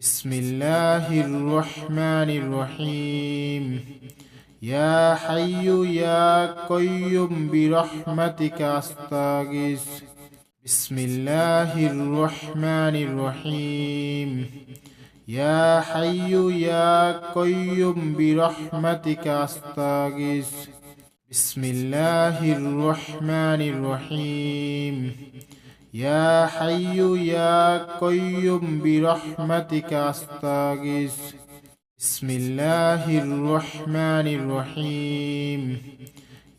بسم الله الرحمن الرحيم. يا حي يا قيوم برحمتك أستغيث. بسم الله الرحمن الرحيم. يا حي يا قيوم برحمتك أستغيث. بسم الله الرحمن الرحيم. يا حي يا قيوم برحمتك أستغيث. بسم الله الرحمن الرحيم.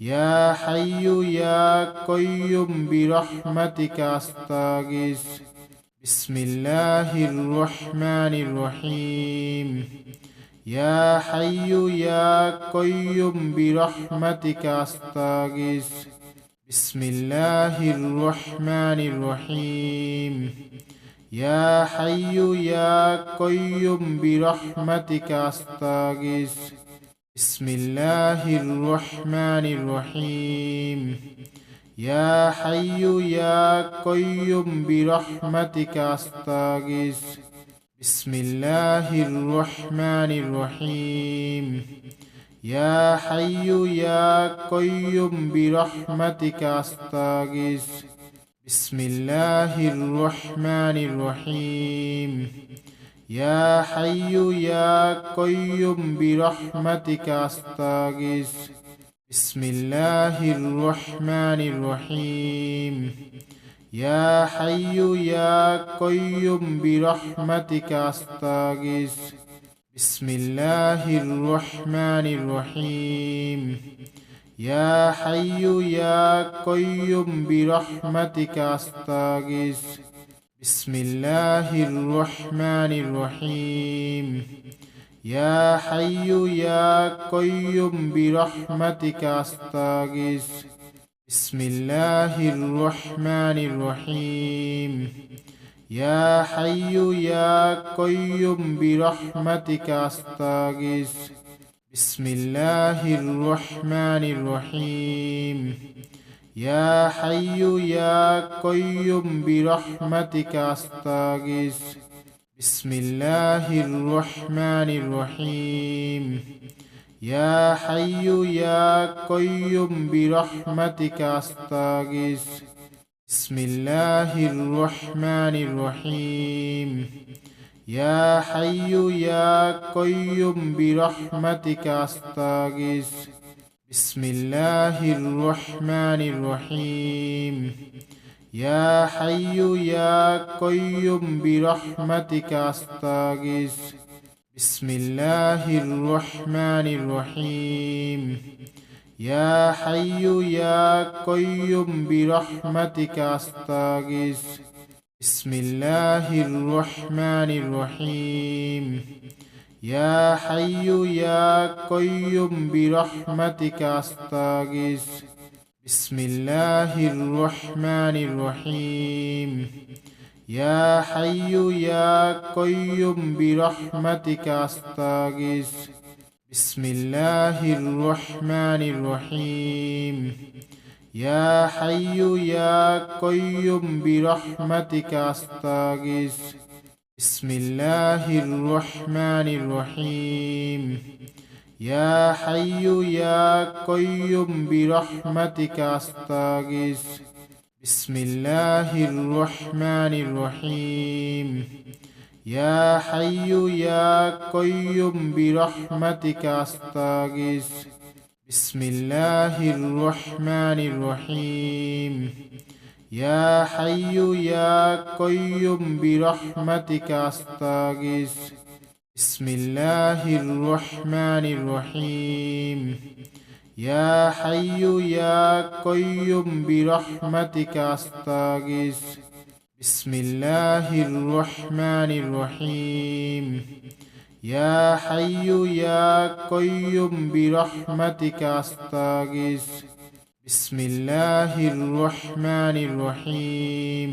يا حي يا قيوم برحمتك أستغيث. بسم الله الرحمن الرحيم. يا حي يا قيوم برحمتك أستغيث. بسم الله الرحمن الرحيم. يا حي يا قيوم برحمتك أستغيث. بسم الله الرحمن الرحيم. يا حي يا قيوم برحمتك أستغيث. بسم الله الرحمن الرحيم. يا حي يا قيوم برحمتك أستغيث. بسم الله الرحمن الرحيم. يا حي يا قيوم برحمتك أستغيث. بسم الله الرحمن الرحيم. يا حي يا قيوم برحمتك أستغيث. بسم الله الرحمن الرحيم. يا حي يا قيوم برحمتك أستغيث. بسم الله الرحمن الرحيم. يا حي يا قيوم برحمتك أستغيث. بسم الله الرحمن الرحيم. يا حي يا قيوم برحمتك أستغيث. بسم الله الرحمن الرحيم. يا حي يا قيوم برحمتك أستغيث. بسم الله الرحمن الرحيم. يا حي يا قيوم برحمتك أستغيث. بسم الله الرحمن الرحيم. يا حي يا قيوم برحمتك أستغيث. بسم الله الرحمن الرحيم. يا حي يا قيوم برحمتك أستغيث. بسم الله الرحمن الرحيم. يا حي يا قيوم برحمتك أستغيث. بسم الله الرحمن الرحيم. يا حي يا قيوم برحمتك أستغيث. بسم الله الرحمن الرحيم. يا حي يا قيوم برحمتك أستغيث. بسم الله الرحمن الرحيم. يا حي يا قيوم برحمتك أستغيث. بسم الله الرحمن الرحيم. يا حي يا قيوم برحمتك أستغيث. بسم الله الرحمن الرحيم. يا حي يا قيوم برحمتك أستغيث. بسم الله الرحمن الرحيم. يا حي يا قيوم برحمتك أستغيث. بسم الله الرحمن الرحيم. يا حي يا قيوم برحمتك أستغيث. بسم الله الرحمن الرحيم. يا حي يا قيوم برحمتك أستغيث. بسم الله الرحمن الرحيم.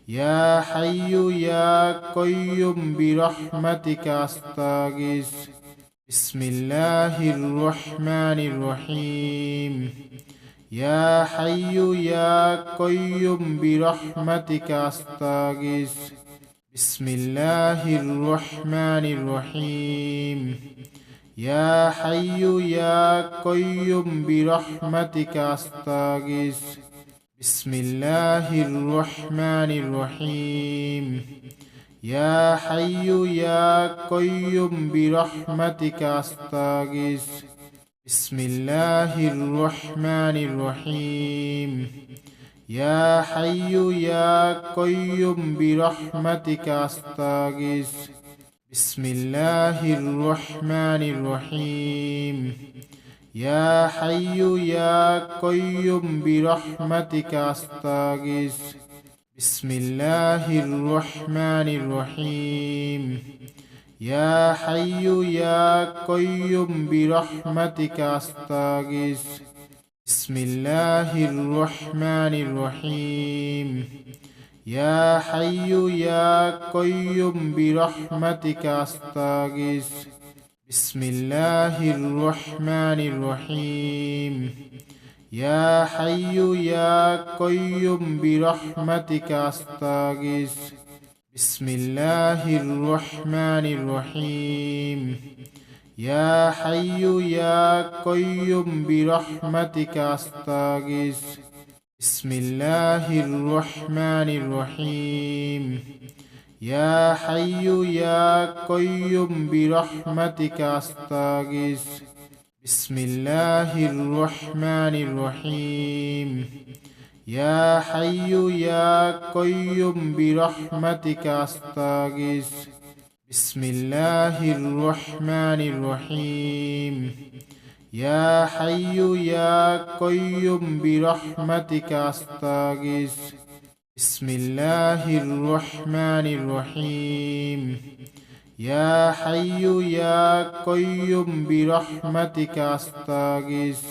يا حي يا قيوم برحمتك أستغيث. بسم الله الرحمن الرحيم. يا حي يا قيوم برحمتك أستغيث. بسم الله الرحمن الرحيم يا حي يا قيوم برحمتك أستغيث بسم الله الرحمن الرحيم يا حي يا قيوم برحمتك أستغيث بسم الله الرحمن الرحيم يا حي يا قيوم برحمتك أستغيث بسم الله الرحمن الرحيم يا حي يا قيوم برحمتك أستغيث بسم الله الرحمن الرحيم يا حي يا قيوم برحمتك أستغيث بسم الله الرحمن الرحيم يا حي يا قيوم برحمتك أستغيث بسم الله الرحمن الرحيم يا حي يا قيوم برحمتك أستغيث بسم الله الرحمن الرحيم يا حي يا قيوم برحمتك أستغيث بسم الله الرحمن الرحيم يا حي يا قيوم برحمتك أستغيث بسم الله الرحمن الرحيم يا حي يا قيوم برحمتك أستغيث بسم الله الرحمن الرحيم يا حي يا قيوم برحمتك أستغيث بسم الله الرحمن الرحيم يا حي يا قيوم برحمتك أستغيث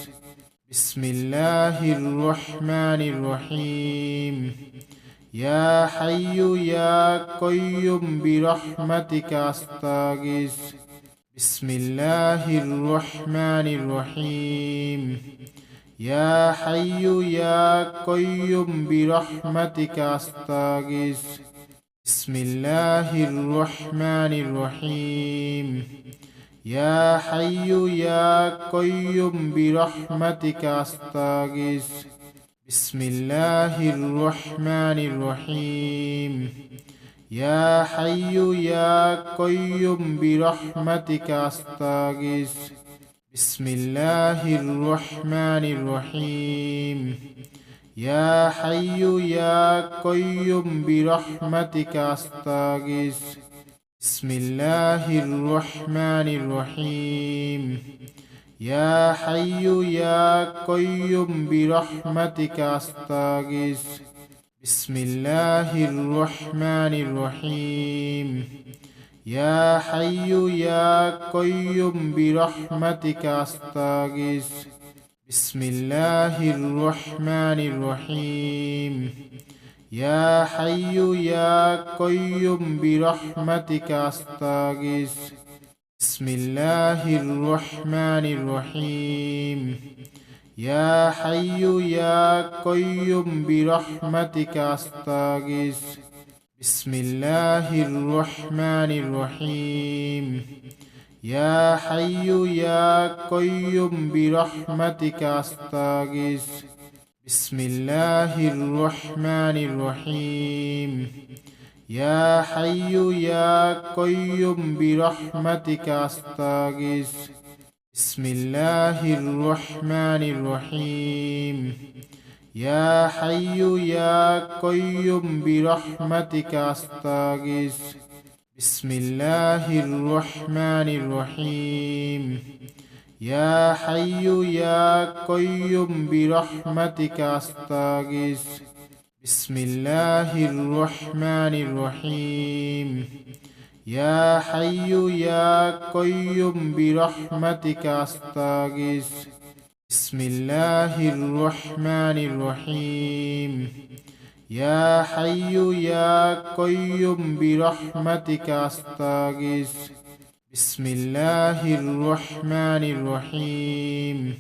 بسم الله الرحمن الرحيم يا حي يا قيوم برحمتك أستغيث بسم الله الرحمن الرحيم يا حي يا قيوم برحمتك أستغيث بسم الله الرحمن الرحيم يا حي يا قيوم برحمتك أستغيث بسم الله الرحمن الرحيم يا حي يا قيوم برحمتك أستغيث بسم الله الرحمن الرحيم يا حي يا قيوم برحمتك أستغيث بسم الله الرحمن الرحيم يا حي يا قيوم برحمتك أستغيث بسم الله الرحمن الرحيم يا حي يا قيوم برحمتك أستغيث بسم الله الرحمن الرحيم يا حي يا قيوم برحمتك أستغيث بسم الله الرحمن الرحيم يا حي يا قيوم برحمتك أستغيث بسم الله الرحمن الرحيم يا حي يا قيوم برحمتك أستغيث بسم الله الرحمن الرحيم يا حي يا قيوم برحمتك أستغيث بسم الله الرحمن الرحيم يا حي يا قيوم برحمتك أستغيث بسم الله الرحمن الرحيم يا حي يا قيوم برحمتك أستغيث بسم الله الرحمن الرحيم يا حي يا قيوم برحمتك أستغيث بسم الله الرحمن الرحيم يا حي يا قيوم برحمتك أستغيث بسم الله الرحمن الرحيم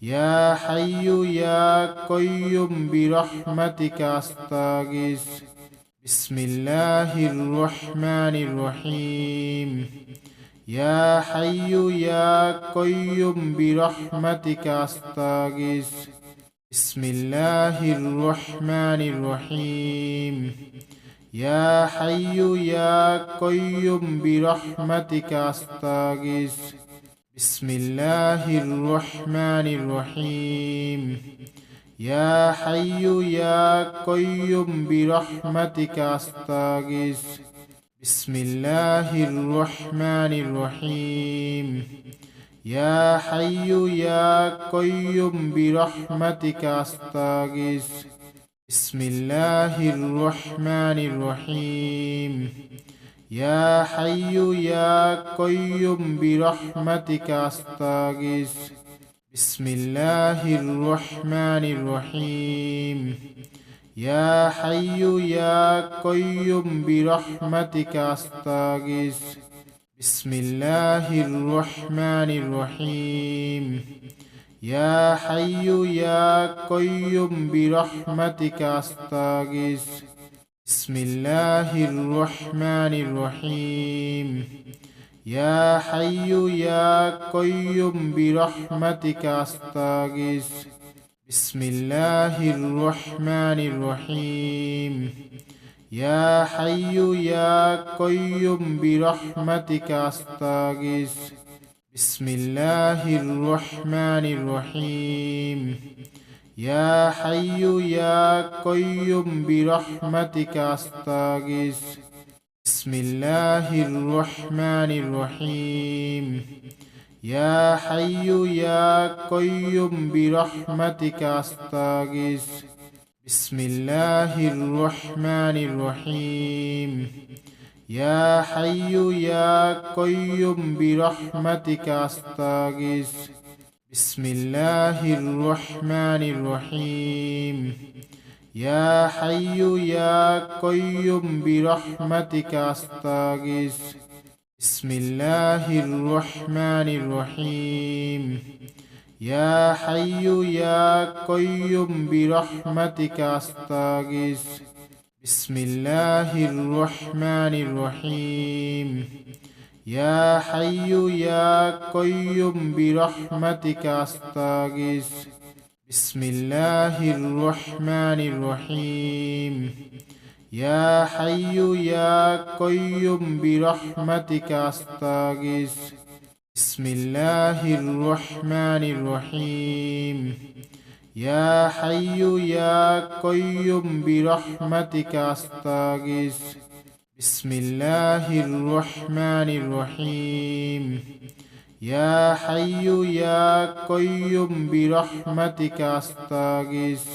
يا حي يا قيوم برحمتك أستغيث بسم الله الرحمن الرحيم يا حي يا قيوم برحمتك أستغيث بسم الله الرحمن الرحيم يا حي يا قيوم برحمتك أستغيث بسم الله الرحمن الرحيم يا حي يا قيوم برحمتك أستغيث بسم الله الرحمن الرحيم يا حي يا قيوم برحمتك أستغيث بسم الله الرحمن الرحيم يا حي يا قيوم برحمتك أستغيث بسم الله الرحمن الرحيم يا حي يا قيوم برحمتك أستغيث بسم الله الرحمن الرحيم يا حي يا قيوم برحمتك أستغيث بسم الله الرحمن الرحيم يا حي يا قيوم برحمتك أستغيث بسم الله الرحمن الرحيم يا حي يا قيوم برحمتك أستغيث بسم الله الرحمن الرحيم يا حي يا قيوم برحمتك أستغيث بسم الله الرحمن الرحيم يا حي يا قيوم برحمتك أستغيث بسم الله الرحمن الرحيم يا حي يا قيوم برحمتك أستغيث بسم الله الرحمن الرحيم يا حي يا قيوم برحمتك أستغيث بسم الله الرحمن الرحيم يا حي يا قيوم برحمتك أستغيث بسم الله الرحمن الرحيم يا حي يا قيوم برحمتك أستغيث بسم الله الرحمن الرحيم يا حي يا قيوم برحمتك أستغيث بسم الله الرحمن الرحيم يا حي يا قيوم برحمتك أستغيث بسم الله الرحمن الرحيم يا حي يا قيوم برحمتك أستغيث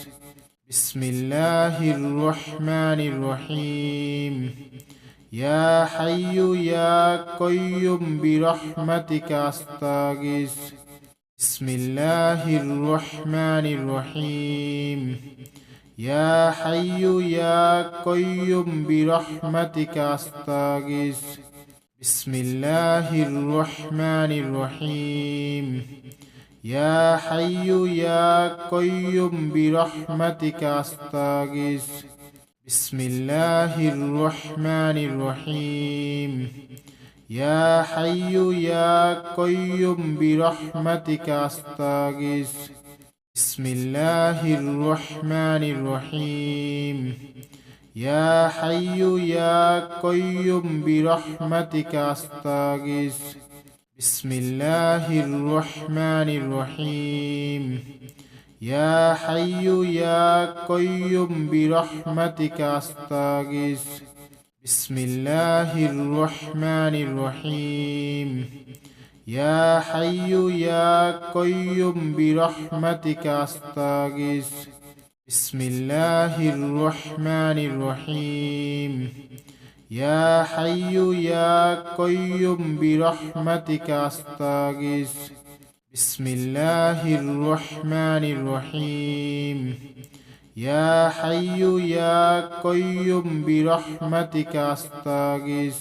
بسم الله الرحمن الرحيم يا حي يا قيوم برحمتك أستغيث بسم الله الرحمن الرحيم يا حي يا قيوم برحمتك أستغيث بسم الله الرحمن الرحيم يا حي يا قيوم برحمتك أستغيث بسم الله الرحمن الرحيم يا حي يا قيوم برحمتك أستغيث بسم الله الرحمن الرحيم يا حي يا قيوم برحمتك أستغيث بسم الله الرحمن الرحيم يا حي يا قيوم برحمتك أستغيث بسم الله الرحمن الرحيم يا حي يا قيوم برحمتك أستغيث بسم الله الرحمن الرحيم يا حي يا قيوم برحمتك أستغيث بسم الله الرحمن الرحيم يا حي يا قيوم برحمتك أستغيث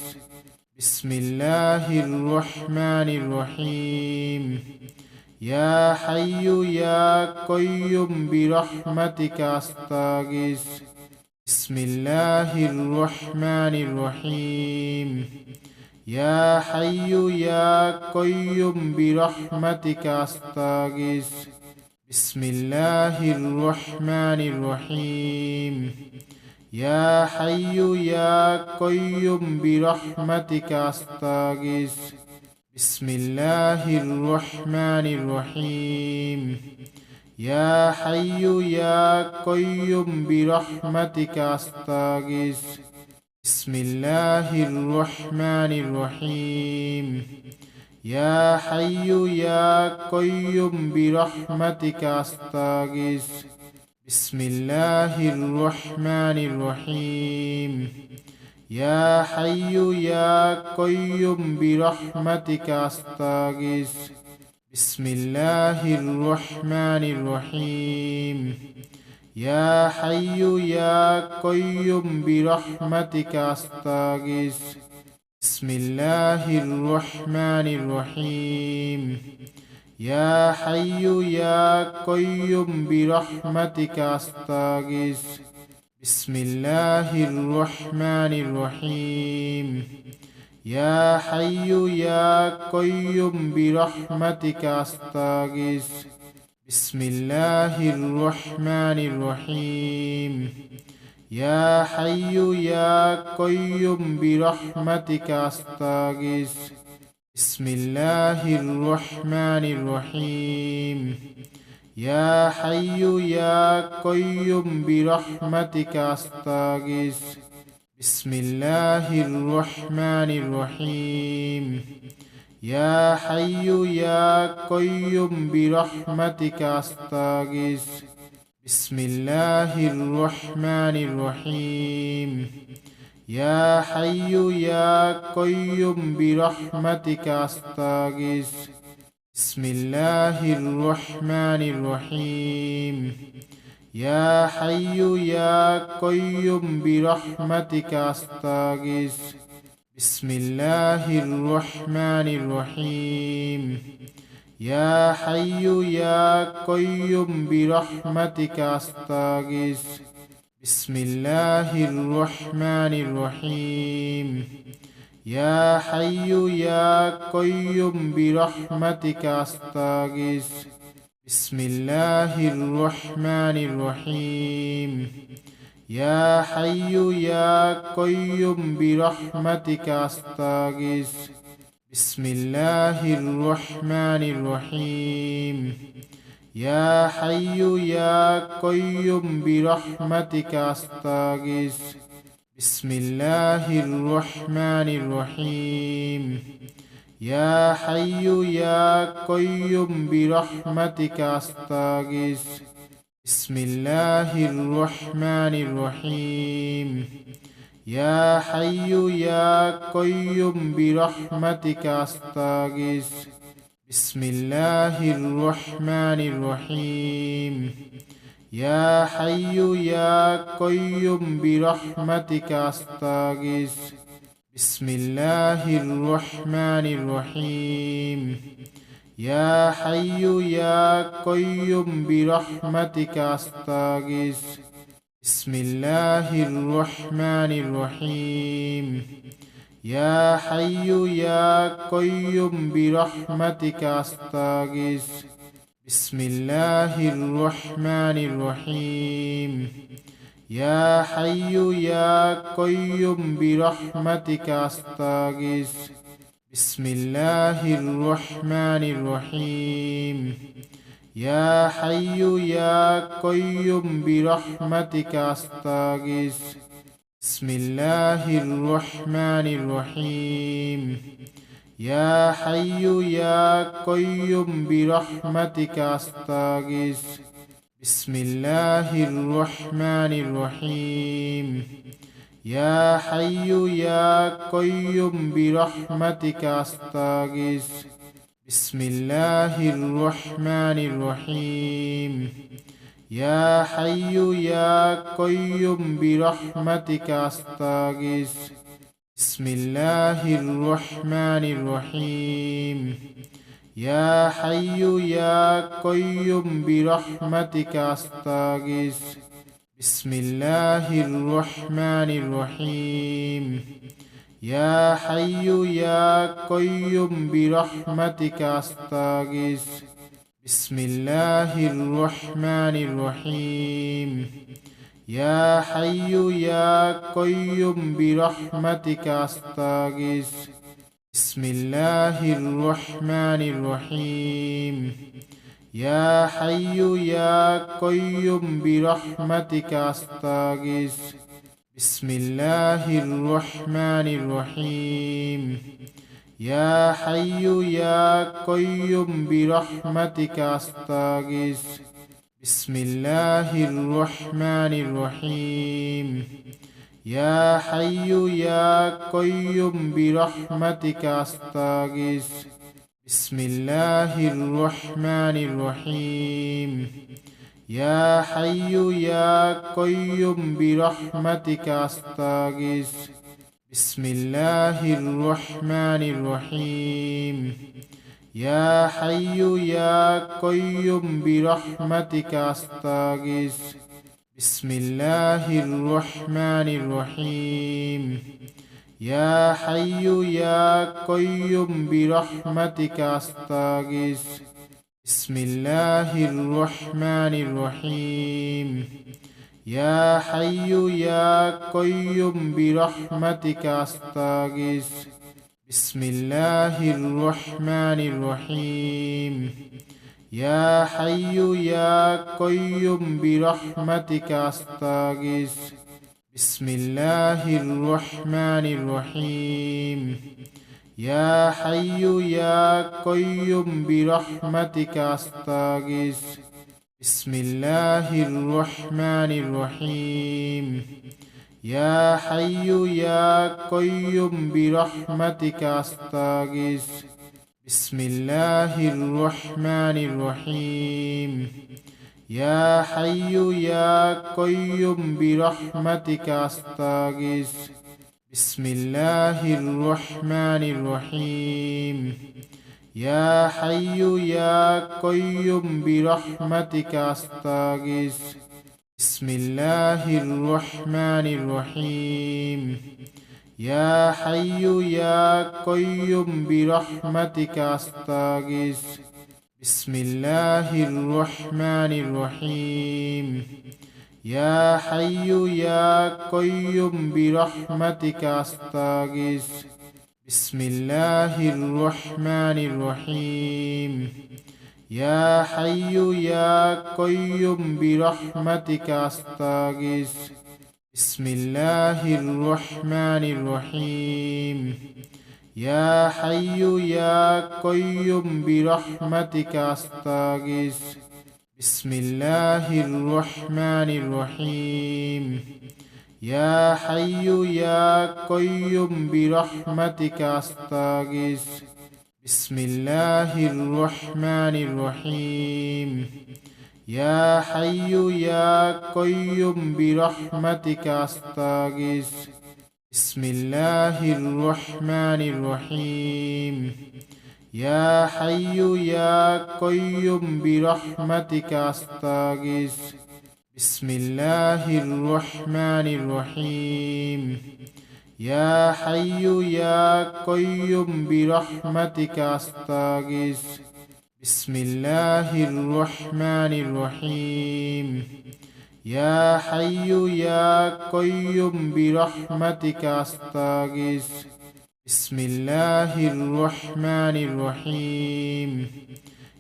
بسم الله الرحمن الرحيم يا حي يا قيوم برحمتك أستغيث بسم الله الرحمن الرحيم يا حي يا قيوم برحمتك أستغيث بسم الله الرحمن الرحيم يا حي يا قيوم برحمتك أستغيث بسم الله الرحمن الرحيم يا حي يا قيوم برحمتك أستغيث بسم الله الرحمن الرحيم يا حي يا قيوم برحمتك أستغيث بسم الله الرحمن الرحيم يا حي يا قيوم برحمتك أستغيث بسم الله الرحمن الرحيم يا حي يا قيوم برحمتك أستغيث بسم الله الرحمن الرحيم يا حي يا قيوم برحمتك أستغيث بسم الله الرحمن الرحيم يا حي يا قيوم برحمتك أستغيث بسم الله الرحمن الرحيم يا حي يا قيوم برحمتك أستغيث بسم الله الرحمن الرحيم يا حي يا قيوم برحمتك أستغيث بسم الله الرحمن الرحيم يا حي يا قيوم برحمتك أستغيث بسم الله الرحمن الرحيم يا حي يا قيوم برحمتك أستغيث بسم الله الرحمن الرحيم يا حي يا قيوم برحمتك أستغيث بسم الله الرحمن الرحيم يا حي يا قيوم برحمتك أستغيث بسم الله الرحمن الرحيم يا حي يا قيوم برحمتك أستغيث بسم الله الرحمن الرحيم يا حي يا قيوم برحمتك أستغيث بسم الله الرحمن الرحيم يا حي يا قيوم برحمتك أستغيث بسم الله الرحمن الرحيم يا حي يا قيوم برحمتك أستغيث بسم الله الرحمن الرحيم يا حي يا قيوم برحمتك أستغيث بسم الله الرحمن الرحيم يا حي يا قيوم برحمتك أستغيث بسم الله الرحمن الرحيم يا حي يا قيوم برحمتك أستغيث بسم الله الرحمن الرحيم يا حي يا قيوم برحمتك أستغيث بسم الله الرحمن الرحيم يا حي يا قيوم برحمتك أستغيث بسم الله الرحمن الرحيم يا حي يا قيوم برحمتك أستغيث بسم الله الرحمن الرحيم يا حي يا قيوم برحمتك أستغيث بسم الله الرحمن الرحيم يا حي يا قيوم برحمتك أستغيث بسم الله الرحمن الرحيم يا حي يا قيوم برحمتك أستغيث بسم الله الرحمن الرحيم يا حي يا قيوم برحمتك أستغيث بسم الله الرحمن الرحيم يا حي يا قيوم برحمتك أستغيث بسم الله الرحمن الرحيم يا حي يا قيوم برحمتك أستغيث بسم الله الرحمن الرحيم يا حي يا قيوم برحمتك أستغيث بسم الله الرحمن الرحيم يا حي يا قيوم برحمتك أستغيث بسم الله الرحمن الرحيم يا حي يا قيوم برحمتك أستغيث بسم الله الرحمن الرحيم يا حي يا قيوم برحمتك أستغيث بسم الله الرحمن الرحيم يا حي يا قيوم برحمتك أستغيث بسم الله الرحمن الرحيم يا حي يا قيوم برحمتك أستغيث بسم الله الرحمن الرحيم يا حي يا قيوم برحمتك أستغيث بسم الله الرحمن الرحيم يا حي يا قيوم برحمتك أستغيث بسم الله الرحمن الرحيم يا حي يا قيوم برحمتك أستغيث بسم الله الرحمن الرحيم يا حي يا قيوم برحمتك أستغيث بسم الله الرحمن الرحيم يا حي يا قيوم برحمتك أستغيث بسم الله الرحمن الرحيم يا حي يا قيوم برحمتك أستغيث بسم الله الرحمن الرحيم يا حي يا قيوم برحمتك أستغيث بسم الله الرحمن الرحيم يا حي يا قيوم برحمتك أستغيث بسم الله الرحمن الرحيم يا حي يا قيوم برحمتك أستغيث بسم الله الرحمن الرحيم يا حي يا قيوم برحمتك أستغيث بسم الله الرحمن الرحيم يا حي يا قيوم برحمتك أستغيث بسم الله الرحمن الرحيم يا حي يا قيوم برحمتك أستغيث بسم الله الرحمن الرحيم يا حي يا قيوم برحمتك أستغيث بسم الله الرحمن الرحيم يا حي يا قيوم برحمتك أستغيث بسم الله الرحمن الرحيم يا حي يا قيوم برحمتك أستغيث بسم الله الرحمن الرحيم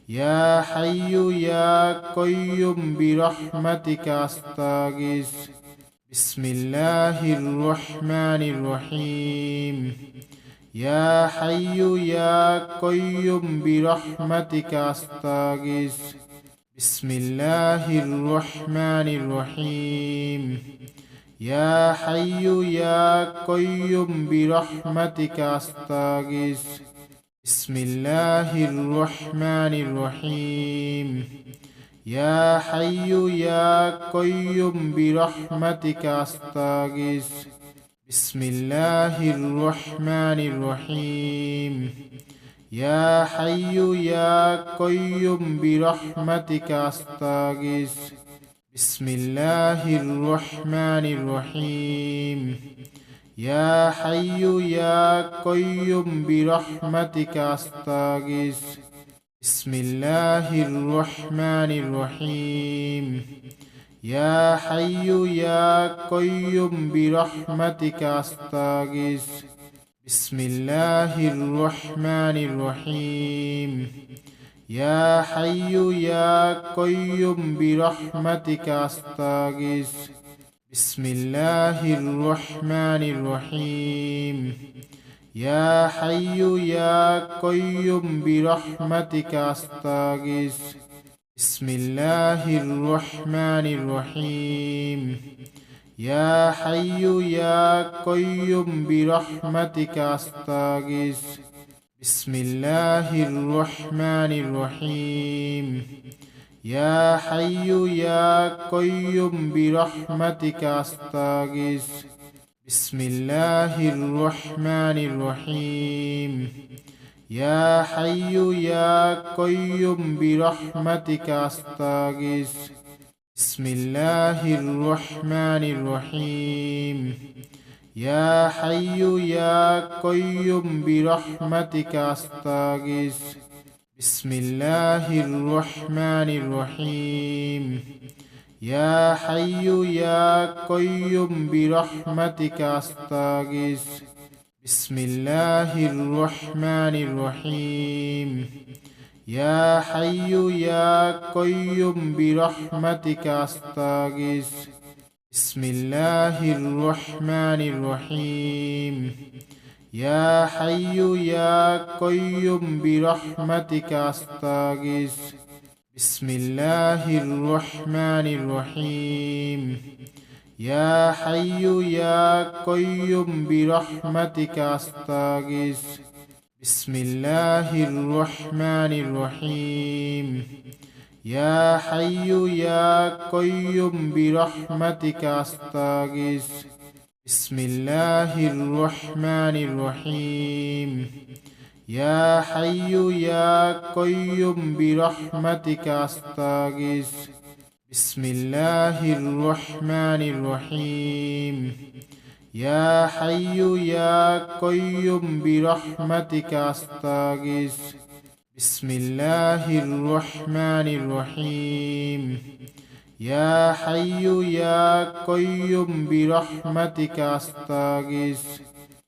يا حي يا قيوم برحمتك أستغيث بسم الله الرحمن الرحيم يا حي يا قيوم برحمتك أستغيث بسم الله الرحمن الرحيم يا حي يا قيوم برحمتك أستغيث بسم الله الرحمن الرحيم يا حي يا قيوم برحمتك أستغيث بسم الله الرحمن الرحيم يا حي يا قيوم برحمتك أستغيث بسم الله الرحمن الرحيم يا حي يا قيوم برحمتك أستغيث بسم الله الرحمن الرحيم يا حي يا قيوم برحمتك أستغيث بسم الله الرحمن الرحيم يا حي يا قيوم برحمتك أستغيث بسم الله الرحمن الرحيم يا حي يا قيوم برحمتك أستغيث بسم الله الرحمن الرحيم يا حي يا قيوم برحمتك أستغيث بسم الله الرحمن الرحيم يا حي يا قيوم برحمتك أستغيث بسم الله الرحمن الرحيم يا حي يا قيوم برحمتك أستغيث بسم الله الرحمن الرحيم يا حي يا قيوم برحمتك أستغيث بسم الله الرحمن الرحيم يا حي يا قيوم برحمتك أستغيث بسم الله الرحمن الرحيم يا حي يا قيوم برحمتك أستغيث بسم الله الرحمن الرحيم يا حي يا قيوم برحمتك أستغيث بسم الله الرحمن الرحيم يا حي يا قيوم برحمتك أستغيث بسم الله الرحمن الرحيم يا حي يا قيوم برحمتك أستغيث بسم الله الرحمن الرحيم يا حي يا قيوم برحمتك أستغيث بسم الله الرحمن الرحيم يا حي يا قيوم برحمتك أستغيث بسم الله الرحمن الرحيم يا حي يا قيوم برحمتك أستغيث